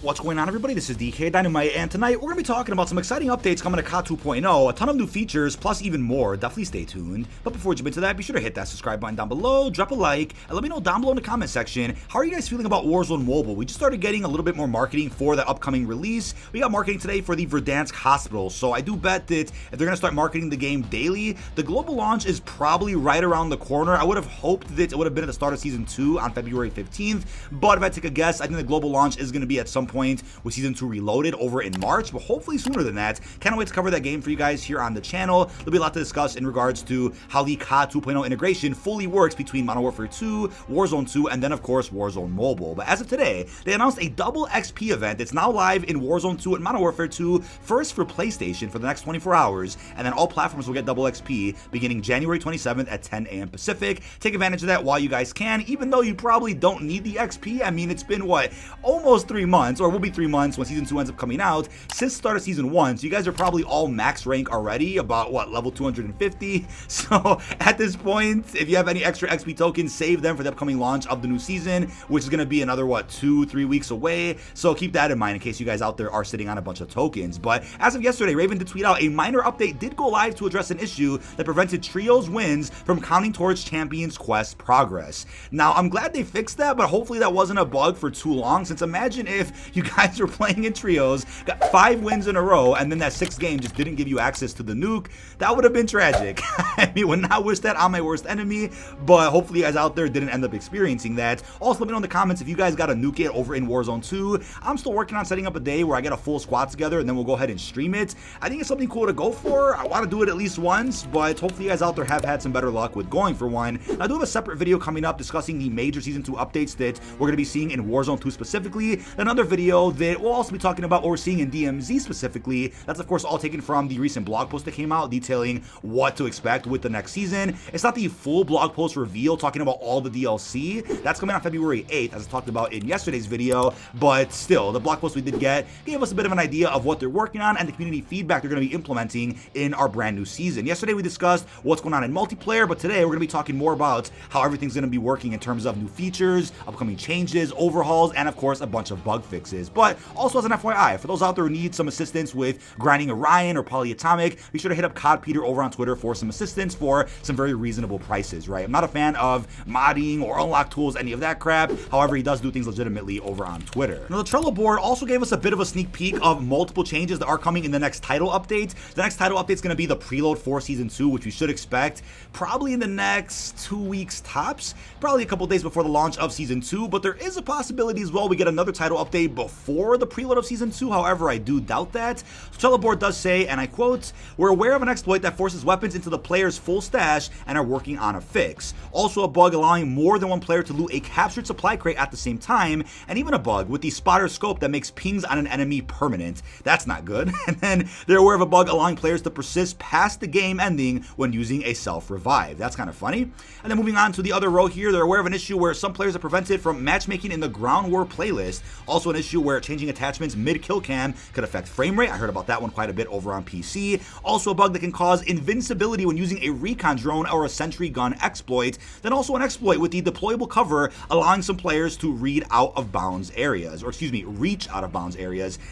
What's going on, everybody? This is dkdynamite, and tonight we're going to be talking about some exciting updates coming to COD 2.0, a ton of new features, plus even more. Definitely stay tuned. But before we jump into that, be sure to hit that subscribe button down below, drop a like, and let me know down below in the comment section, how are you guys feeling about Warzone Mobile? We just started getting a little bit more marketing for the upcoming release. We got marketing today for the Verdansk Hospital, so I do bet that if they're going to start marketing the game daily, the global launch is probably right around the corner. I would have hoped that it would have been at the start of Season 2 on February 15th, but if I take a guess, I think the global launch is going to be at some point with Season 2 Reloaded over in March, but hopefully sooner than that. Can't wait to cover that game for you guys here on the channel. There'll be a lot to discuss in regards to how the COD 2.0 integration fully works between Modern Warfare 2, Warzone 2, and then of course Warzone Mobile. But as of today, they announced a double XP event that's now live in Warzone 2 and Modern Warfare 2, first for PlayStation for the next 24 hours, and then all platforms will get double XP beginning January 27th at 10 a.m. Pacific. Take advantage of that while you guys can, even though you probably don't need the XP. I mean, it's been what, almost 3 months, or will be 3 months when Season 2 ends up coming out, since the start of Season 1, so you guys are probably all max rank already, about what, level 250, so at this point, if you have any extra XP tokens, save them for the upcoming launch of the new season, which is going to be another, what, 2-3 weeks away, so keep that in mind in case you guys out there are sitting on a bunch of tokens. But as of yesterday, Raven did tweet out a minor update did go live to address an issue that prevented trios wins from counting towards Champions Quest progress. Now, I'm glad they fixed that, but hopefully that wasn't a bug for too long, since imagine if you guys were playing in trios, got 5 wins in a row, and then that 6th game just didn't give you access to the nuke. That would have been tragic. I mean, would not wish that on my worst enemy, but hopefully you guys out there didn't end up experiencing that. Also, let me know in the comments if you guys got a nuke it over in Warzone 2. I'm still working on setting up a day where I get a full squad together, and then we'll go ahead and stream it. I think it's something cool to go for. I want to do it at least once, but hopefully you guys out there have had some better luck with going for one. I do have a separate video coming up discussing the major Season 2 updates that we're going to be seeing in Warzone 2 specifically. Another video that we'll also be talking about what we're seeing in DMZ specifically. That's of course all taken from the recent blog post that came out detailing what to expect with the next season. It's not the full blog post reveal talking about all the DLC. That's coming out February 8th, as I talked about in yesterday's video, but still, the blog post we did get gave us a bit of an idea of what they're working on and the community feedback they're going to be implementing in our brand new season. Yesterday we discussed what's going on in multiplayer, but today we're going to be talking more about how everything's going to be working in terms of new features, upcoming changes, overhauls, and of course a bunch of bug fixes. But also as an FYI, for those out there who need some assistance with grinding Orion or Polyatomic, be sure to hit up COD Peter over on Twitter for some assistance for some very reasonable prices, right? I'm not a fan of modding or unlock tools, any of that crap. However, he does do things legitimately over on Twitter. Now, the Trello board also gave us a bit of a sneak peek of multiple changes that are coming in the next title update. The next title update is going to be the preload for Season 2, which we should expect probably in the next 2 weeks tops, probably a couple days before the launch of Season 2, but there is a possibility as well we get another title update before the preload of Season 2. However, I do doubt that. So Trello board does say, and I quote, "We're aware of an exploit that forces weapons into the player's full stash and are working on a fix. Also a bug allowing more than one player to loot a captured supply crate at the same time, and even a bug with the spotter scope that makes pings on an enemy permanent." That's not good. And then they're aware of a bug allowing players to persist past the game ending when using a self-revive. That's kind of funny. And then moving on to the other row here, they're aware of an issue where some players are prevented from matchmaking in the Ground War playlist. Also an issue where changing attachments mid-kill cam could affect frame rate. I heard about that one quite a bit over on PC. Also a bug that can cause invincibility when using a recon drone or a sentry gun exploit. Then also an exploit with the deployable cover allowing some players to reach out of bounds areas.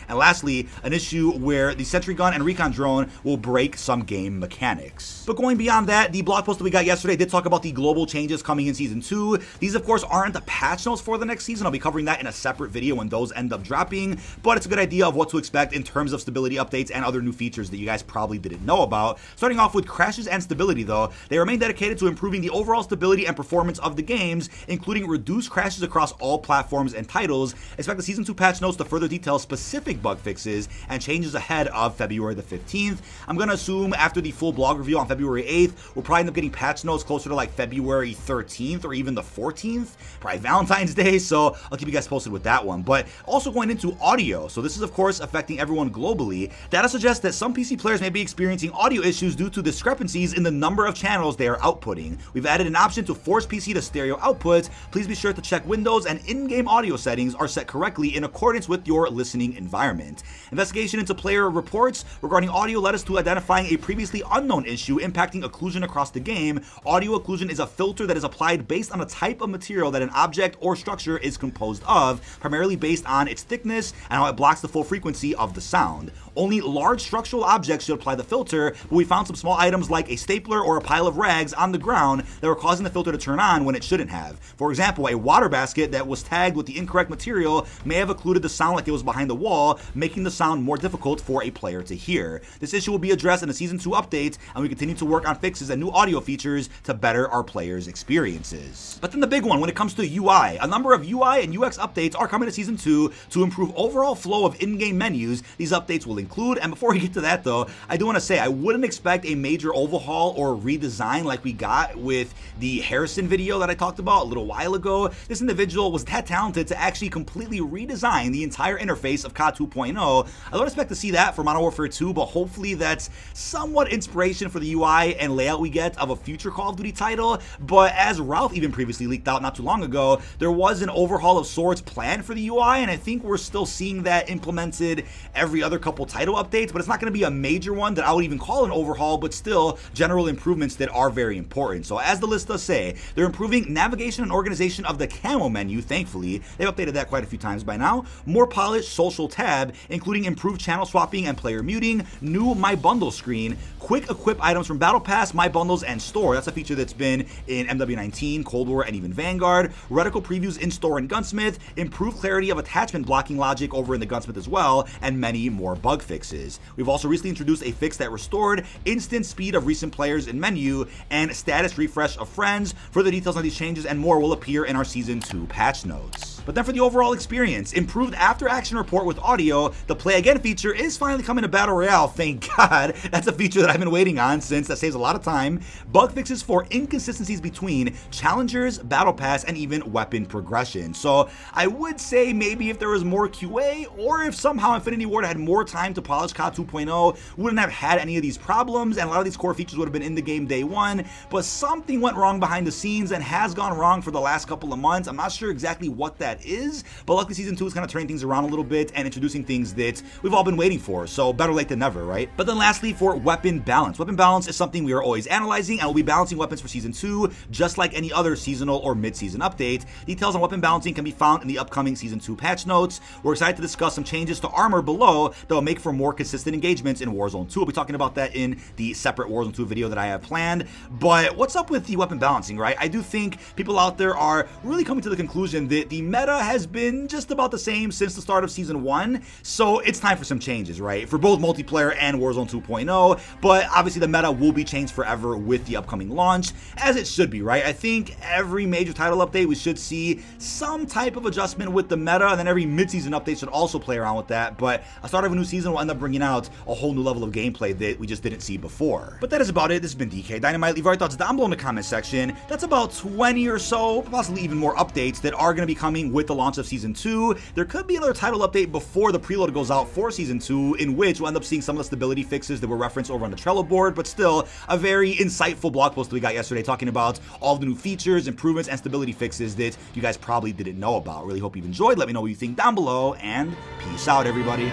And lastly, an issue where the sentry gun and recon drone will break some game mechanics. But going beyond that, the blog post that we got yesterday did talk about the global changes coming in Season 2. These of course aren't the patch notes for the next season. I'll be covering that in a separate video when those end up dropping, but it's a good idea of what to expect in terms of stability updates and other new features that you guys probably didn't know about. Starting off with crashes and stability though, they remain dedicated to improving the overall stability and performance of the games, including reduced crashes across all platforms and titles. Expect the Season 2 patch notes to further detail specific bug fixes and changes ahead of February the 15th. I'm gonna assume after the full blog review on February 8th, we'll probably end up getting patch notes closer to like February 13th or even the 14th, probably Valentine's Day, so I'll keep you guys posted with that one. But also going into audio, so this is of course affecting everyone globally. Data suggests that some PC players may be experiencing audio issues due to discrepancies in the the number of channels they are outputting. We've added an option to force PC to stereo outputs. Please be sure to check Windows and in-game audio settings are set correctly in accordance with your listening environment. Investigation into player reports regarding audio led us to identifying a previously unknown issue impacting occlusion across the game. Audio occlusion is a filter that is applied based on a type of material that an object or structure is composed of, primarily based on its thickness and how it blocks the full frequency of the sound. Only large structural objects should apply the filter, but we found some small items like a stapler or a pile of rags on the ground that were causing the filter to turn on when it shouldn't have. For example, a water basket that was tagged with the incorrect material may have occluded the sound like it was behind the wall, making the sound more difficult for a player to hear. This issue will be addressed in the Season 2 update, and we continue to work on fixes and new audio features to better our players' experiences. But then the big one when it comes to UI. A number of UI and UX updates are coming to Season 2 to improve overall flow of in-game menus. These updates will include, and before we get to that though, I do want to say I wouldn't expect a major overhaul or redesign like we got with the Harrison video that I talked about a little while ago. This individual was that talented to actually completely redesign the entire interface of COD 2.0. I don't expect to see that for Modern Warfare 2, but hopefully that's somewhat inspiration for the UI and layout we get of a future Call of Duty title. But as Ralph even previously leaked out not too long ago, there was an overhaul of sorts planned for the UI, and I think we're still seeing that implemented every other couple title updates, but it's not going to be a major one that I would even call an overhaul, but still general improvements that are very important. So as the list does say, they're improving navigation and organization of the camo menu, thankfully. They've updated that quite a few times by now. More polished social tab, including improved channel swapping and player muting, new My Bundle screen, quick equip items from Battle Pass, My Bundles, and Store. That's a feature that's been in MW19, Cold War, and even Vanguard. Reticle previews in Store and Gunsmith, improved clarity of attachment blocking logic over in the Gunsmith as well, and many more bug fixes. We've also recently introduced a fix that restored instant speed of recent players in menu and status refresh of friends. Further details on these changes and more will appear in our Season 2 patch notes. But then for the overall experience, improved after-action report with audio. The Play Again feature is finally coming to Battle Royale, thank God. That's a feature that I've been waiting on since that saves a lot of time. Bug fixes for inconsistencies between challengers, Battle Pass, and even weapon progression. So I would say maybe if there was more QA, or if somehow Infinity Ward had more time to polish COD 2.0, we wouldn't have had any of these problems, and a lot of these core features would have been in the game day one. But something went wrong behind the scenes and has gone wrong for the last couple of months. I'm not sure exactly what that is, but luckily Season 2 is kind of turning things around a little bit and introducing things that we've all been waiting for, so better late than never, right? But then lastly, for weapon balance. Weapon balance is something we are always analyzing, and we'll be balancing weapons for Season 2 just like any other seasonal or mid-season update. Details on weapon balancing can be found in the upcoming Season 2 patch notes. We're excited to discuss some changes to armor below that will make for more consistent engagements in Warzone 2. We'll be talking about that in the separate Warzone 2 video that I have planned. But what's up with the weapon balancing, right? I do think people out there are really coming to the conclusion that the meta has been just about the same since the start of Season 1, so it's time for some changes, right? For both multiplayer and Warzone 2.0, but obviously the meta will be changed forever with the upcoming launch, as it should be, right? I think every major title update we should see some type of adjustment with the meta, and then every mid-season update should also play around with that, but a start of a new season will end up bringing out a whole new level of gameplay that we just didn't see before. But that is about it. This has been dkdynamite. Leave your thoughts down below in the comment section. That's about 20 or so, possibly even more updates that are going to be coming with the launch of Season 2. There could be another title update before the preload goes out for Season 2, in which we'll end up seeing some of the stability fixes that were referenced over on the Trello board, but still a very insightful blog post that we got yesterday talking about all the new features, improvements, and stability fixes that you guys probably didn't know about. Really hope you've enjoyed. Let me know what you think down below, and peace out, everybody.